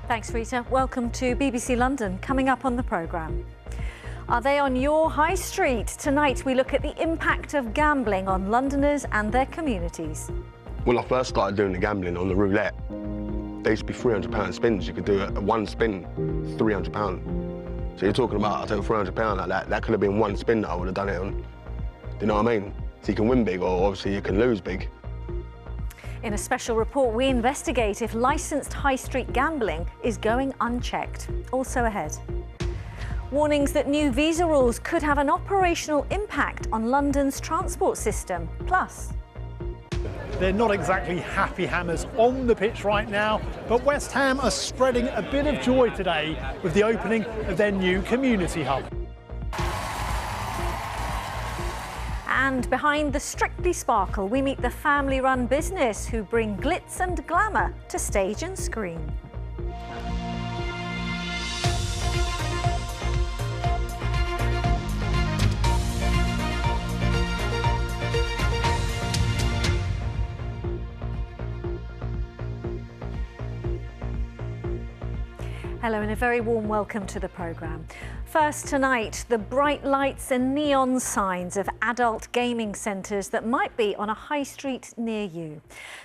Thanks, Rita. Welcome to BBC London. Coming up on the programme. Are they on your high street? Tonight we look at the impact of gambling on Londoners and their communities. When I first started doing the gambling on the roulette, there used to be £300 spins. You could do one spin, £300. So you're talking about, I take £300 like that. That could have been one spin that I would have done it on. Do you know what I mean? So you can win big, or obviously you can lose big. In a special report, we investigate if licensed high street gambling is going unchecked. Also ahead. Warnings that new visa rules could have an operational impact on London's transport system. Plus, they're not exactly happy hammers on the pitch right now, but West Ham are spreading a bit of joy today with the opening of their new community hub. and behind the Strictly Sparkle, we meet the family-run business who bring glitz and glamour to stage and screen. Hello and a very warm welcome to the programme. First tonight, the bright lights and neon signs of adult gaming centres that might be on a high street near you.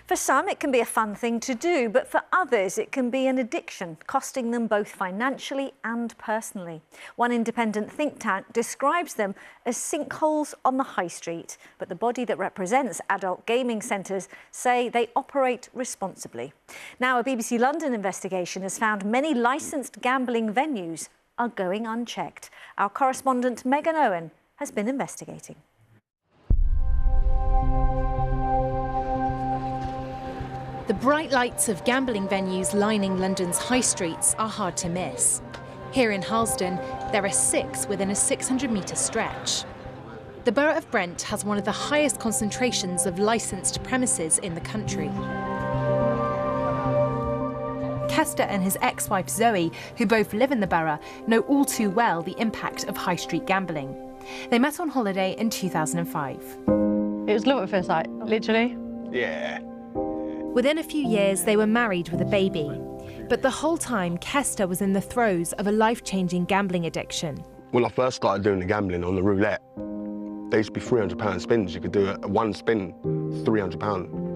For some, it can be a fun thing to do, but for others, it can be an addiction, costing them both financially and personally. One independent think tank describes them as sinkholes on the high street, but the body that represents adult gaming centres say they operate responsibly. Now, a BBC London investigation has found many licensed gambling venues are going unchecked. Our correspondent Megan Owen has been investigating. The bright lights of gambling venues lining London's high streets are hard to miss. Here in Harlesden, there are 6 within a 600-metre stretch. The borough of Brent has one of the highest concentrations of licensed premises in the country. Kester and his ex-wife Zoe, who both live in the borough, know all too well the impact of high street gambling. They met on holiday in 2005. It was love at first sight, literally. Yeah. Within a few years, they were married with a baby. But the whole time, Kester was in the throes of a life-changing gambling addiction. When I first started doing the gambling on the roulette, there used to be £300 spins. You could do one spin, £300.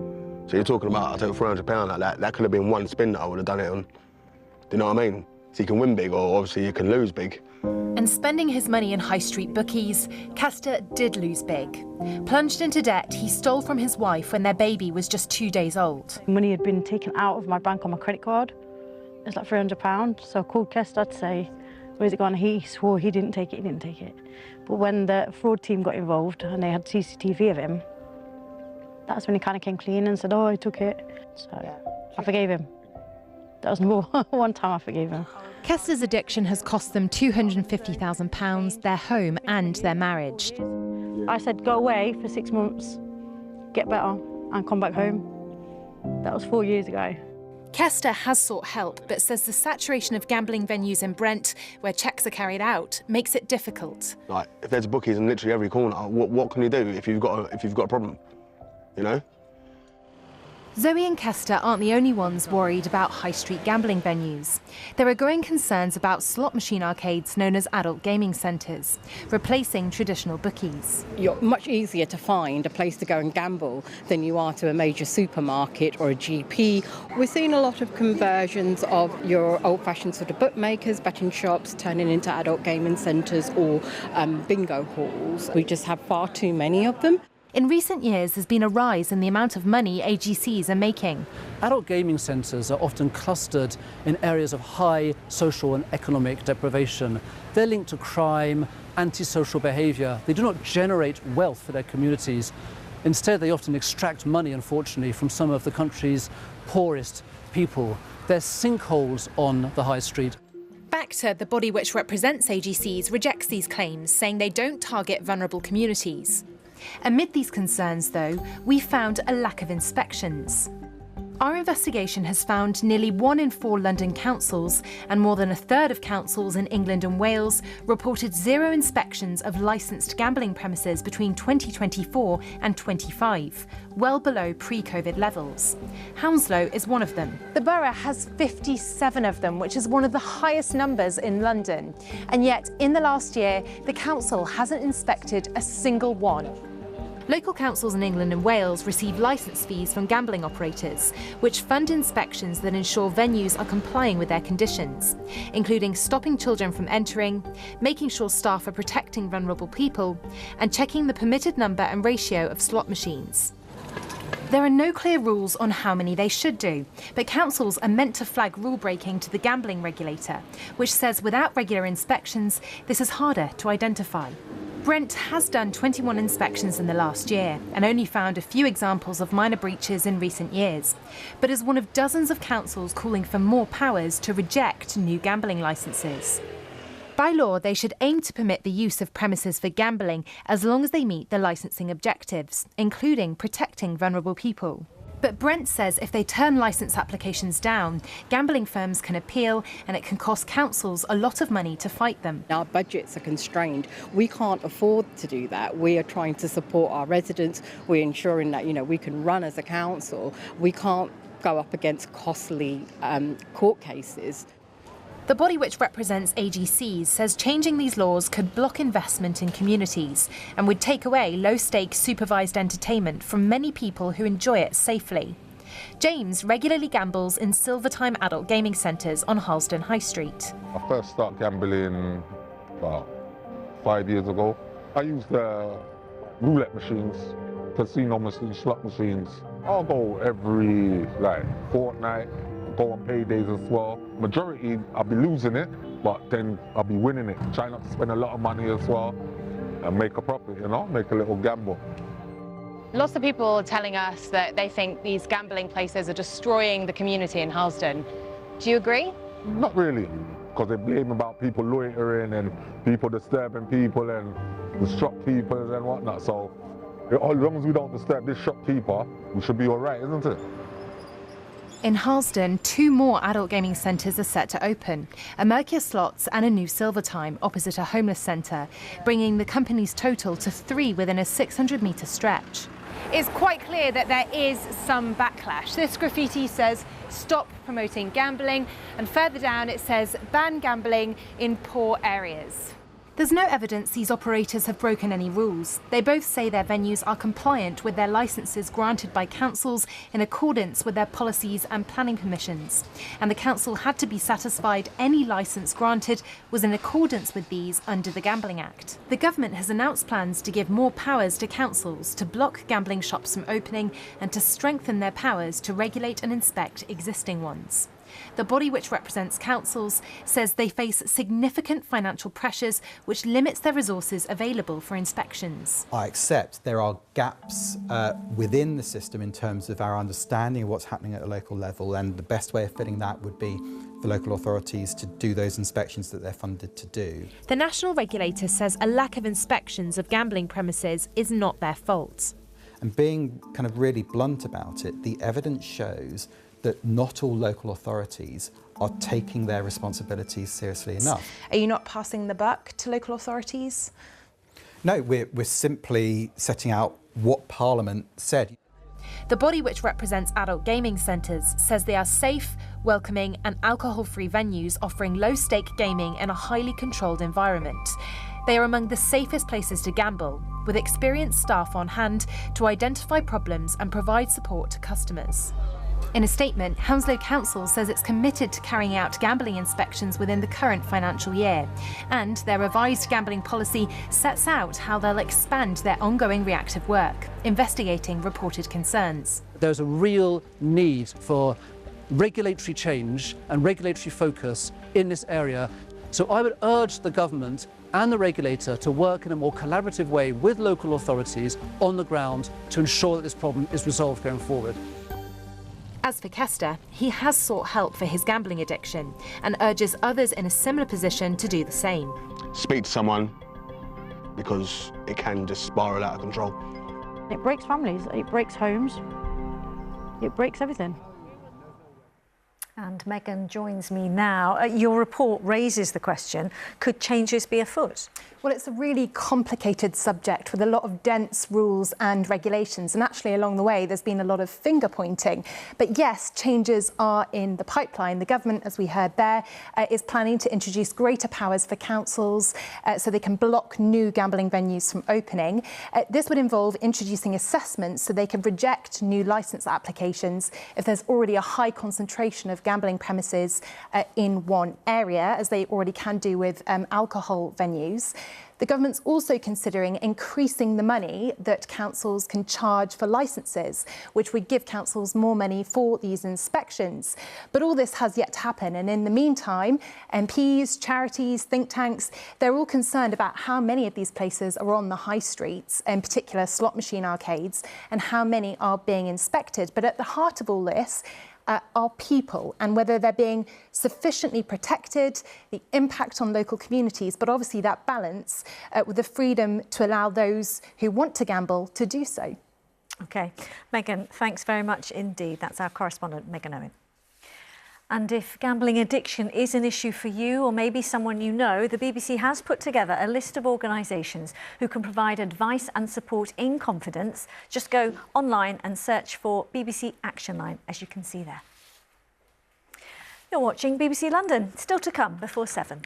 So you're talking about, I take £300 like that. That could have been one spin that I would have done it on. Do you know what I mean? So you can win big, or obviously you can lose big. And spending his money in high street bookies, Kester did lose big. Plunged into debt, he stole from his wife when their baby was just 2 days old. Money had been taken out of my bank on my credit card. It was like £300. So I called Kester to say, where's it gone? He swore he didn't take it, But when the fraud team got involved and they had CCTV of him, that's when he kind of came clean and said, oh, I took it. So I forgave him. That was more one time I forgave him. Kester's addiction has cost them £250,000, their home and their marriage. I said, go away for 6 months, get better and come back home. That was 4 years ago. Kester has sought help, but says the saturation of gambling venues in Brent, where checks are carried out, makes it difficult. Like, if there's bookies in literally every corner, what can you do if you've got a problem? You know? Zoe and Kester aren't the only ones worried about high street gambling venues. There are growing concerns about slot machine arcades known as adult gaming centres, replacing traditional bookies. You're much easier to find a place to go and gamble than you are to a major supermarket or a GP. We're seeing a lot of conversions of your old-fashioned sort of bookmakers, betting shops, turning into adult gaming centres or bingo halls. We just have far too many of them. In recent years, there's been a rise in the amount of money AGCs are making. Adult gaming centres are often clustered in areas of high social and economic deprivation. They're linked to crime, antisocial behaviour. They do not generate wealth for their communities. Instead, they often extract money, unfortunately, from some of the country's poorest people. They're sinkholes on the high street. BACTA, the body which represents AGCs, rejects these claims, saying they don't target vulnerable communities. Amid these concerns, though, we found a lack of inspections. Our investigation has found nearly 1 in 4 London councils and more than a third of councils in England and Wales reported 0 inspections of licensed gambling premises between 2024 and 25, well below pre-COVID levels. Hounslow is one of them. The borough has 57 of them, which is one of the highest numbers in London. And yet, in the last year, the council hasn't inspected a single one. Local councils in England and Wales receive licence fees from gambling operators, which fund inspections that ensure venues are complying with their conditions, including stopping children from entering, making sure staff are protecting vulnerable people, and checking the permitted number and ratio of slot machines. There are no clear rules on how many they should do, but councils are meant to flag rule breaking to the gambling regulator, which says without regular inspections, this is harder to identify. Brent has done 21 inspections in the last year and only found a few examples of minor breaches in recent years, but is one of dozens of councils calling for more powers to reject new gambling licences. By law, they should aim to permit the use of premises for gambling as long as they meet the licensing objectives, including protecting vulnerable people. But Brent says if they turn licence applications down, gambling firms can appeal and it can cost councils a lot of money to fight them. Our budgets are constrained. We can't afford to do that. We are trying to support our residents. We're ensuring that, we can run as a council. We can't go up against costly court cases. The body which represents AGCs says changing these laws could block investment in communities and would take away low-stake supervised entertainment from many people who enjoy it safely. James regularly gambles in Silvertime adult gaming centres on Harlesden High Street. I first started gambling about 5 years ago. I used roulette machines, casino machines, slot machines. I'll go every fortnight. Go on paydays as well. Majority, I'll be losing it, but then I'll be winning it. Try not to spend a lot of money as well and make a profit, make a little gamble. Lots of people are telling us that they think these gambling places are destroying the community in Harlesden. Do you agree? Not really, because they blame about people loitering and people disturbing people and the shopkeepers and whatnot. So as long as we don't disturb this shopkeeper, we should be all right, isn't it? In Harlesden, 2 more adult gaming centres are set to open, a Mercure Slots and a new Silvertime opposite a homeless centre, bringing the company's total to 3 within a 600-metre stretch. It's quite clear that there is some backlash. This graffiti says, "Stop promoting gambling," and further down it says, "Ban gambling in poor areas." There's no evidence these operators have broken any rules. They both say their venues are compliant with their licences granted by councils in accordance with their policies and planning permissions. And the council had to be satisfied any licence granted was in accordance with these under the Gambling Act. The government has announced plans to give more powers to councils to block gambling shops from opening and to strengthen their powers to regulate and inspect existing ones. The body which represents councils says they face significant financial pressures which limits their resources available for inspections. I accept there are gaps within the system in terms of our understanding of what's happening at a local level, and the best way of filling that would be for local authorities to do those inspections that they're funded to do. The national regulator says a lack of inspections of gambling premises is not their fault. And being kind of really blunt about it, the evidence shows that not all local authorities are taking their responsibilities seriously enough. Are you not passing the buck to local authorities? No, we're simply setting out what Parliament said. The body which represents adult gaming centres says they are safe, welcoming and alcohol-free venues offering low-stake gaming in a highly controlled environment. They are among the safest places to gamble, with experienced staff on hand to identify problems and provide support to customers. In a statement, Hounslow Council says it's committed to carrying out gambling inspections within the current financial year, and their revised gambling policy sets out how they'll expand their ongoing reactive work, investigating reported concerns. There's a real need for regulatory change and regulatory focus in this area. So I would urge the government and the regulator to work in a more collaborative way with local authorities on the ground to ensure that this problem is resolved going forward. As for Kester, he has sought help for his gambling addiction and urges others in a similar position to do the same. Speak to someone, because it can just spiral out of control. It breaks families, it breaks homes, it breaks everything. And Megan joins me now. Your report raises the question, could changes be afoot? Well, it's a really complicated subject with a lot of dense rules and regulations. And actually, along the way, there's been a lot of finger pointing. But yes, changes are in the pipeline. The government, as we heard there, is planning to introduce greater powers for councils so they can block new gambling venues from opening. This would involve introducing assessments so they can reject new licence applications if there's already a high concentration of gambling premises in one area, as they already can do with alcohol venues. The government's also considering increasing the money that councils can charge for licences, which would give councils more money for these inspections. But all this has yet to happen. And in the meantime, MPs, charities, think tanks, they're all concerned about how many of these places are on the high streets, in particular slot machine arcades, and how many are being inspected. But at the heart of all this are people and whether they're being sufficiently protected, the impact on local communities, but obviously that balance with the freedom to allow those who want to gamble to do so. OK. Megan, thanks very much indeed. That's our correspondent, Megan Owen. And if gambling addiction is an issue for you or maybe someone you know, the BBC has put together a list of organisations who can provide advice and support in confidence. Just go online and search for BBC Action Line, as you can see there. You're watching BBC London. Still to come before 7.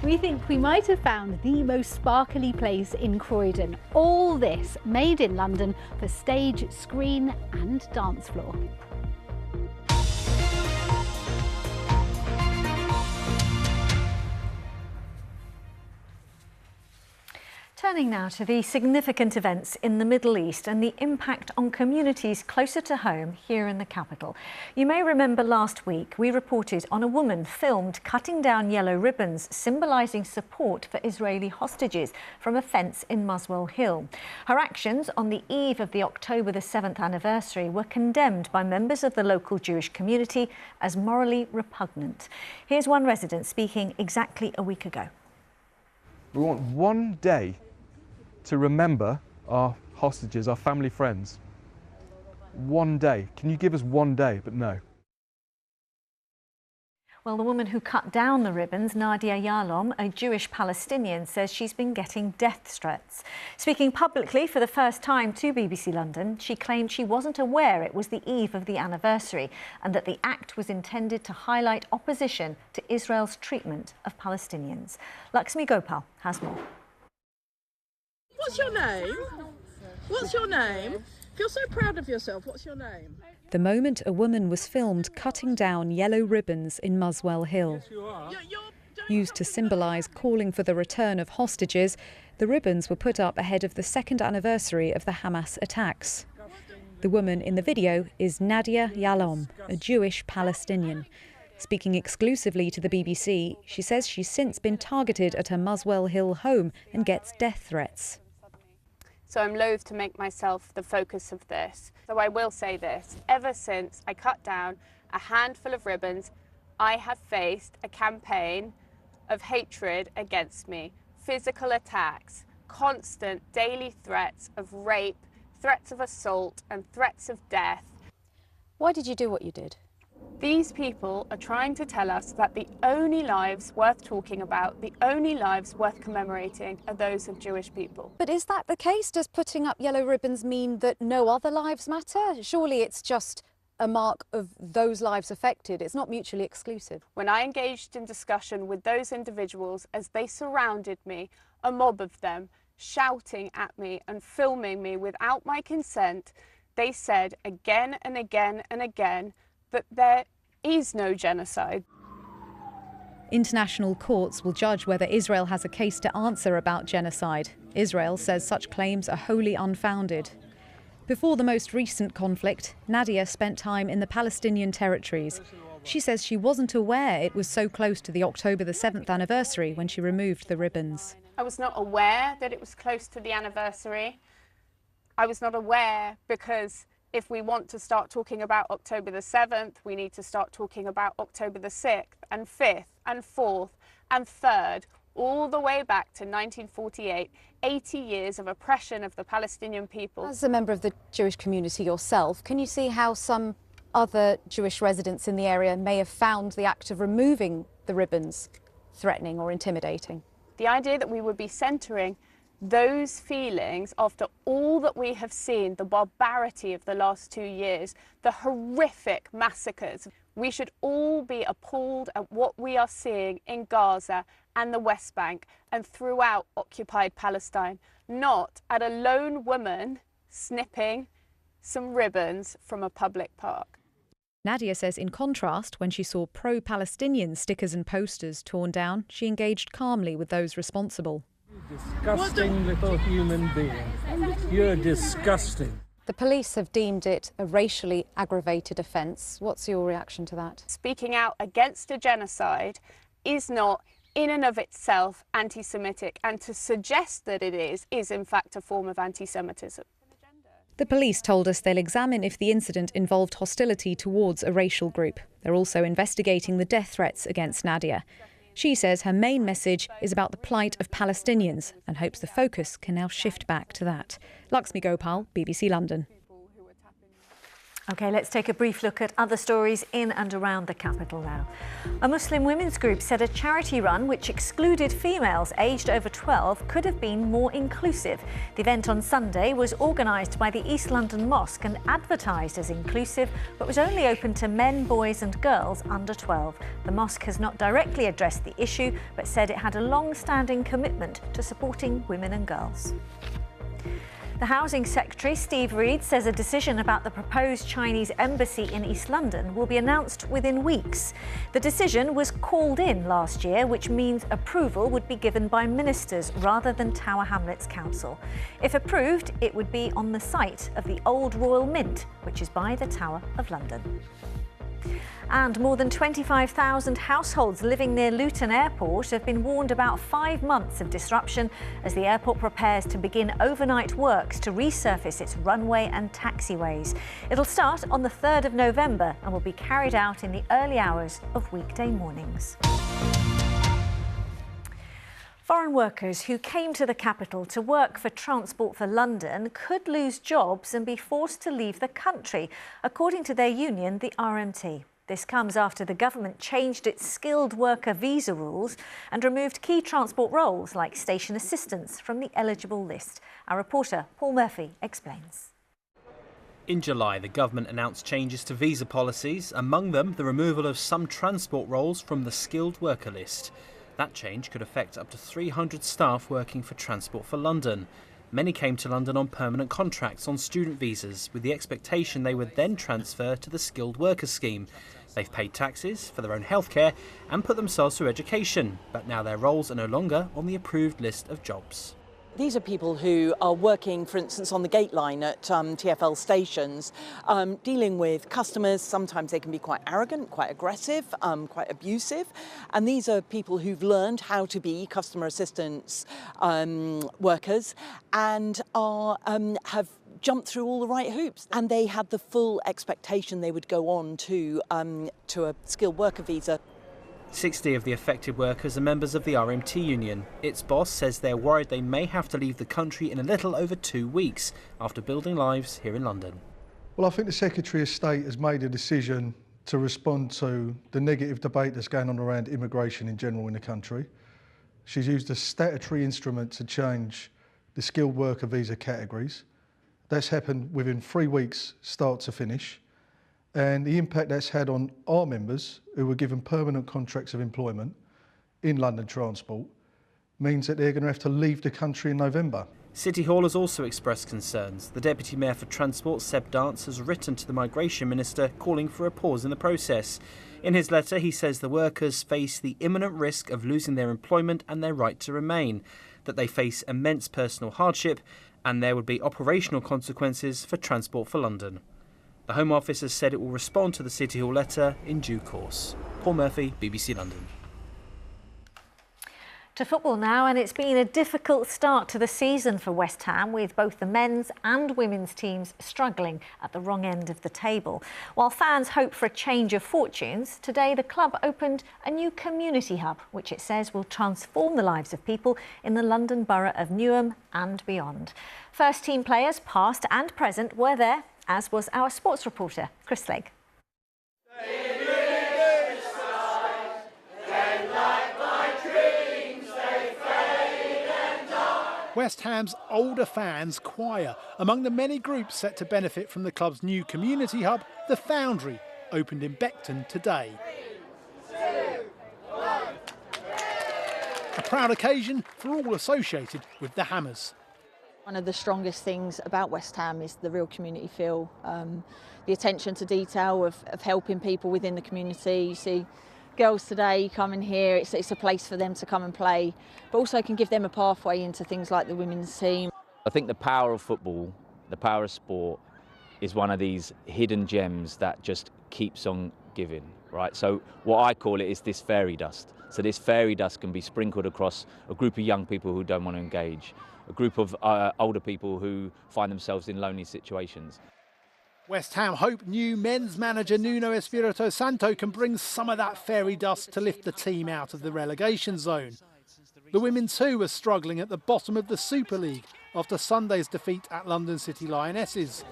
We think we might have found the most sparkly place in Croydon. All this made in London for stage, screen and dance floor. Turning now to the significant events in the Middle East and the impact on communities closer to home here in the capital. You may remember last week we reported on a woman filmed cutting down yellow ribbons symbolising support for Israeli hostages from a fence in Muswell Hill. Her actions on the eve of the October the 7th anniversary were condemned by members of the local Jewish community as morally repugnant. Here's one resident speaking exactly a week ago. We want one day to remember our hostages, our family friends. One day. Can you give us one day? But no. Well, the woman who cut down the ribbons, Nadia Yalom, a Jewish Palestinian, says she's been getting death threats. Speaking publicly for the first time to BBC London, she claimed she wasn't aware it was the eve of the anniversary and that the act was intended to highlight opposition to Israel's treatment of Palestinians. Lakshmi Gopal has more. What's your name? What's your name? Feel so proud of yourself. What's your name? The moment a woman was filmed cutting down yellow ribbons in Muswell Hill. Used to symbolise calling for the return of hostages, the ribbons were put up ahead of the second anniversary of the Hamas attacks. The woman in the video is Nadia Yalom, a Jewish Palestinian. Speaking exclusively to the BBC, she says she's since been targeted at her Muswell Hill home and gets death threats. So I'm loath to make myself the focus of this. So I will say this, ever since I cut down a handful of ribbons, I have faced a campaign of hatred against me, physical attacks, constant daily threats of rape, threats of assault and threats of death. Why did you do what you did? These people are trying to tell us that the only lives worth talking about, the only lives worth commemorating are those of Jewish people. But is that the case? Does putting up yellow ribbons mean that no other lives matter? Surely it's just a mark of those lives affected. It's not mutually exclusive. When I engaged in discussion with those individuals as they surrounded me, a mob of them, shouting at me and filming me without my consent, they said again and again and again that there is no genocide. International courts will judge whether Israel has a case to answer about genocide. Israel says such claims are wholly unfounded. Before the most recent conflict, Nadia spent time in the Palestinian territories. She says she wasn't aware it was so close to the October the 7th anniversary when she removed the ribbons. I was not aware that it was close to the anniversary. I was not aware because if we want to start talking about October the 7th, we need to start talking about October the 6th and 5th and 4th and 3rd, all the way back to 1948, 80 years of oppression of the Palestinian people. As a member of the Jewish community yourself, can you see how some other Jewish residents in the area may have found the act of removing the ribbons threatening or intimidating. The idea that we would be centering those feelings after all that we have seen, the barbarity of the last 2 years, the horrific massacres. We should all be appalled at what we are seeing in Gaza and the West Bank and throughout occupied Palestine, not at a lone woman snipping some ribbons from a public park. Nadia says in contrast, when she saw pro-Palestinian stickers and posters torn down, she engaged calmly with those responsible. Disgusting little human being. You're disgusting. The police have deemed it a racially aggravated offence. What's your reaction to that? Speaking out against a genocide is not in and of itself anti-Semitic, and to suggest that it is in fact a form of anti-Semitism. The police told us they'll examine if the incident involved hostility towards a racial group. They're also investigating the death threats against Nadia. She says her main message is about the plight of Palestinians and hopes the focus can now shift back to that. Lakshmi Gopal, BBC London. OK, let's take a brief look at other stories in and around the capital now. A Muslim women's group said a charity run which excluded females aged over 12 could have been more inclusive. The event on Sunday was organised by the East London Mosque and advertised as inclusive, but was only open to men, boys and girls under 12. The mosque has not directly addressed the issue, but said it had a long-standing commitment to supporting women and girls. The Housing Secretary, Steve Reed, says a decision about the proposed Chinese embassy in East London will be announced within weeks. The decision was called in last year, which means approval would be given by ministers rather than Tower Hamlets Council. If approved, it would be on the site of the old Royal Mint, which is by the Tower of London. And more than 25,000 households living near Luton Airport have been warned about 5 months of disruption as the airport prepares to begin overnight works to resurface its runway and taxiways. It'll start on the 3rd of November and will be carried out in the early hours of weekday mornings. Foreign workers who came to the capital to work for Transport for London could lose jobs and be forced to leave the country, according to their union, the RMT. This comes after the government changed its skilled worker visa rules and removed key transport roles like station assistants from the eligible list. Our reporter Paul Murphy explains. In July, the government announced changes to visa policies, among them the removal of some transport roles from the skilled worker list. That change could affect up to 300 staff working for Transport for London. Many came to London on permanent contracts on student visas, with the expectation they would then transfer to the skilled worker scheme. They've paid taxes for their own healthcare and put themselves through education, but now their roles are no longer on the approved list of jobs. These are people who are working, for instance, on the gate line at TfL stations, dealing with customers. Sometimes they can be quite arrogant, quite aggressive, quite abusive. And these are people who've learned how to be customer assistance workers and are, have jumped through all the right hoops. And they had the full expectation they would go on to a skilled worker visa. 60 of the affected workers are members of the RMT union. Its boss says they're worried they may have to leave the country in a little over 2 weeks after building lives here in London. Well, I think the Secretary of State has made a decision to respond to the negative debate that's going on around immigration in general in the country. She's used a statutory instrument to change the skilled worker visa categories. That's happened within 3 weeks, start to finish. And the impact that's had on our members, who were given permanent contracts of employment in London Transport, means that they're going to have to leave the country in November. City Hall has also expressed concerns. The Deputy Mayor for Transport, Seb Dance, has written to the Migration Minister calling for a pause in the process. In his letter, he says the workers face the imminent risk of losing their employment and their right to remain, that they face immense personal hardship, and there would be operational consequences for Transport for London. The Home Office has said it will respond to the City Hall letter in due course. Paul Murphy, BBC London. To football now, and it's been a difficult start to the season for West Ham, with both the men's and women's teams struggling at the wrong end of the table. While fans hope for a change of fortunes, today the club opened a new community hub, which it says will transform the lives of people in the London borough of Newham and beyond. First team players, past and present, were there, as was our sports reporter, Chris Legg. West Ham's older fans choir, among the many groups set to benefit from the club's new community hub, the Foundry, opened in Beckton today. A proud occasion for all associated with the Hammers. One of the strongest things about West Ham is the real community feel, the attention to detail of helping people within the community. You see girls today come in here, it's a place for them to come and play, but also can give them a pathway into things like the women's team. I think the power of football, the power of sport, is one of these hidden gems that just keeps on giving, right? So what I call it is this fairy dust. So this fairy dust can be sprinkled across a group of young people who don't want to engage, a group of older people who find themselves in lonely situations. West Ham hope new men's manager Nuno Espirito Santo can bring some of that fairy dust to lift the team out of the relegation zone. The women too are struggling at the bottom of the Super League after Sunday's defeat at London City Lionesses.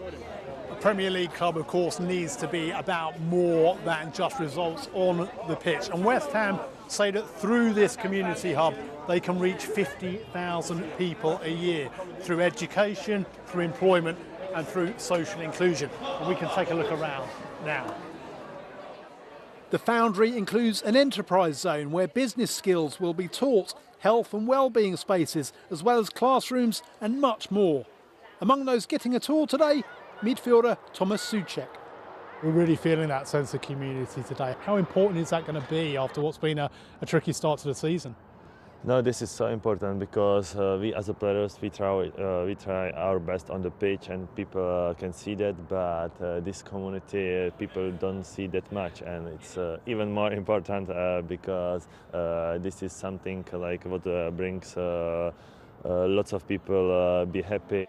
A Premier League club, of course, needs to be about more than just results on the pitch. And West Ham say that through this community hub, they can reach 50,000 people a year through education, through employment and through social inclusion. And we can take a look around now. The Foundry includes an enterprise zone where business skills will be taught, health and well-being spaces, as well as classrooms and much more. Among those getting a tour today, midfielder Thomas Souček. We're really feeling that sense of community today. How important is that going to be after what's been a tricky start to the season? No, this is so important because we as a players, we try our best on the pitch and people can see that, but this community, people don't see that much, and it's even more important because this is something like what brings lots of people be happy.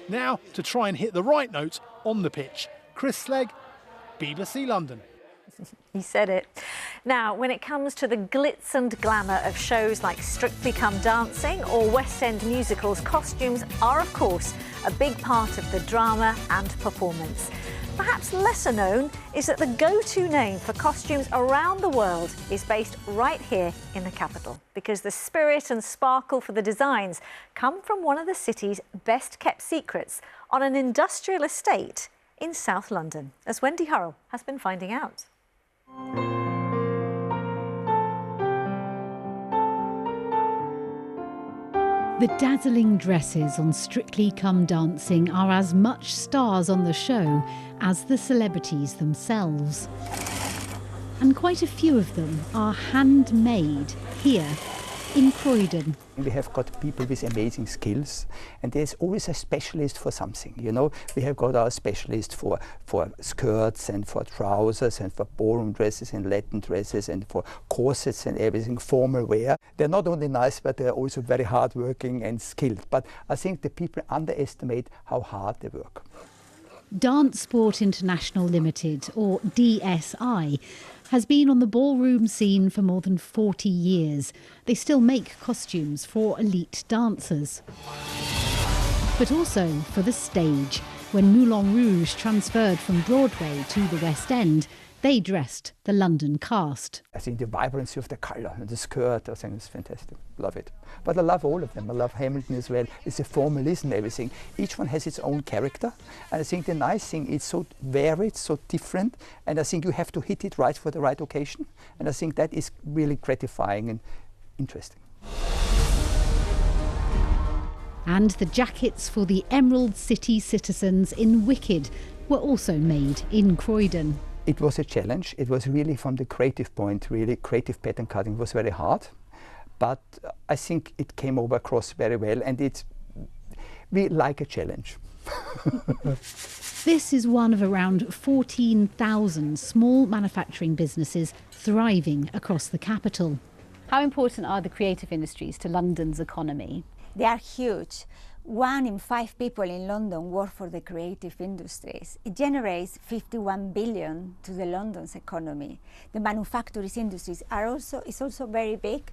Now to try and hit the right note on the pitch, Chris Slegg, BBC London. He said it. Now, when it comes to the glitz and glamour of shows like Strictly Come Dancing or West End musicals, costumes are, of course, a big part of the drama and performance. Perhaps lesser known is that the go-to name for costumes around the world is based right here in the capital, because the spirit and sparkle for the designs come from one of the city's best-kept secrets on an industrial estate in South London, as Wendy Hurrell has been finding out. The dazzling dresses on Strictly Come Dancing are as much stars on the show as the celebrities themselves. And quite a few of them are handmade here in Croydon. We have got people with amazing skills, and there's always a specialist for something, you know. We have got our specialist for skirts and for trousers and for ballroom dresses and Latin dresses and for corsets and everything, formal wear. They're not only nice, but they're also very hardworking and skilled. But I think the people underestimate how hard they work. Dance Sport International Limited, or DSI, has been on the ballroom scene for more than 40 years. They still make costumes for elite dancers, but also for the stage. When Moulin Rouge transferred from Broadway to the West End, they dressed the London cast. I think the vibrancy of the colour and the skirt, I think is fantastic. Love it. But I love all of them. I love Hamilton as well. It's a formalism, everything. Each one has its own character. And I think the nice thing, it's so varied, so different. And I think you have to hit it right for the right occasion. And I think that is really gratifying and interesting. And the jackets for the Emerald City citizens in Wicked were also made in Croydon. It was a challenge. It was really from the creative point, really creative pattern cutting was very hard. But I think it came over across very well, and we like a challenge. This is one of around 14,000 small manufacturing businesses thriving across the capital. How important are the creative industries to London's economy? They are huge. 1 in 5 people in London work for the creative industries. It generates 51 billion to the London's economy. The manufacturing industries is also very big.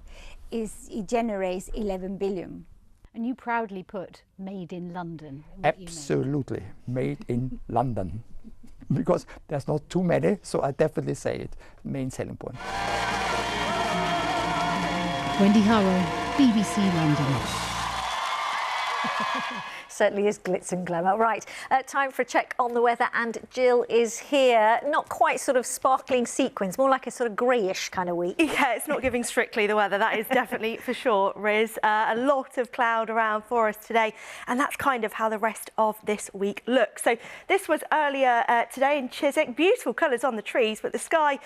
It generates 11 billion. And you proudly put "Made in London." Absolutely, made in London. because there's not too many, so I definitely say it, main selling point. Wendy Harrell, BBC London. Certainly is glitz and glamour. Right, time for a check on the weather, and Jill is here. Not quite sort of sparkling sequins, more like a sort of greyish kind of week. Yeah, it's not giving strictly the weather, that is definitely for sure, Riz. A lot of cloud around for us today, and that's kind of how the rest of this week looks. So this was earlier today in Chiswick. Beautiful colours on the trees, but the sky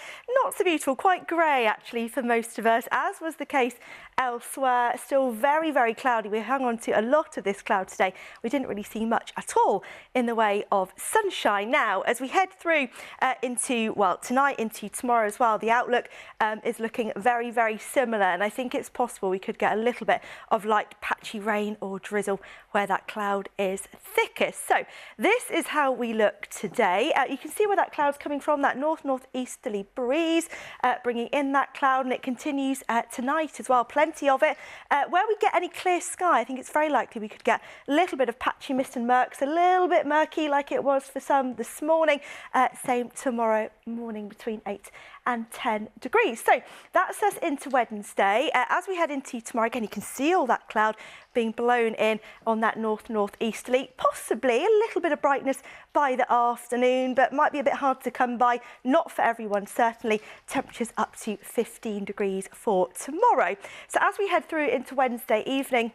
not so beautiful, quite grey actually for most of us, as was the case elsewhere. Still very, very cloudy. We hung on to a lot of this cloud today. We didn't really see much at all in the way of sunshine. Now, as we head through into, well, tonight into tomorrow as well, the outlook is looking very, very similar, and I think it's possible we could get a little bit of light patchy rain or drizzle where that cloud is thickest. So this is how we look today. You can see where that cloud's coming from, that north-northeasterly breeze bringing in that cloud, and it continues tonight as well. Plenty of it. Where we get any clear sky, I think it's very likely we could get a little bit of patchy mist and murks, a little bit murky like it was for some this morning. Same tomorrow morning between 8 and 10 degrees. So that's us into Wednesday. As we head into tomorrow, again, you can see all that cloud being blown in on that north-northeasterly. Possibly a little bit of brightness by the afternoon, but might be a bit hard to come by. Not for everyone, certainly. Temperatures up to 15 degrees for tomorrow. So as we head through into Wednesday evening,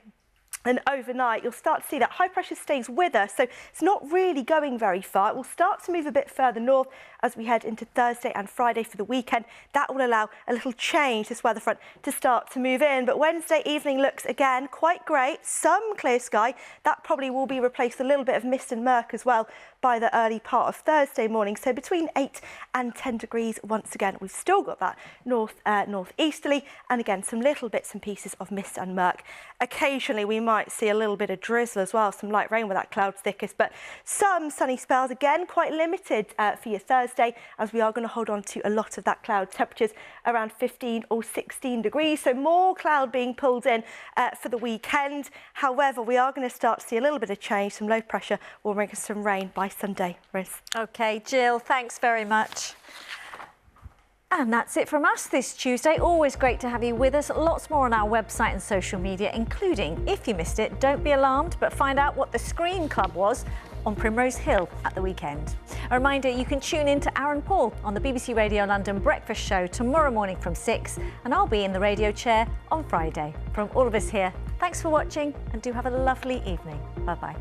and overnight, you'll start to see that high pressure stays with us, so it's not really going very far. It will start to move a bit further north as we head into Thursday and Friday for the weekend. That will allow a little change, this weather front, to start to move in. But Wednesday evening looks, again, quite great. Some clear sky. That probably will be replaced with a little bit of mist and murk as well by the early part of Thursday morning. So between 8 and 10 degrees once again. We've still got that northeasterly, and again, some little bits and pieces of mist and murk. Occasionally, we might see a little bit of drizzle as well, some light rain where that cloud's thickest, but some sunny spells, again, quite limited for your Thursday, as we are going to hold on to a lot of that cloud. Temperatures around 15 or 16 degrees, so more cloud being pulled in for the weekend. However, we are going to start to see a little bit of change. Some low pressure will bring us some rain by Sunday. Riz. OK, Jill, thanks very much. And that's it from us this Tuesday. Always great to have you with us. Lots more on our website and social media, including, if you missed it, don't be alarmed, but find out what the Screen Club was on Primrose Hill at the weekend. A reminder, you can tune in to Aaron Paul on the BBC Radio London Breakfast Show tomorrow morning from 6, and I'll be in the radio chair on Friday. From all of us here, thanks for watching, and do have a lovely evening. Bye-bye.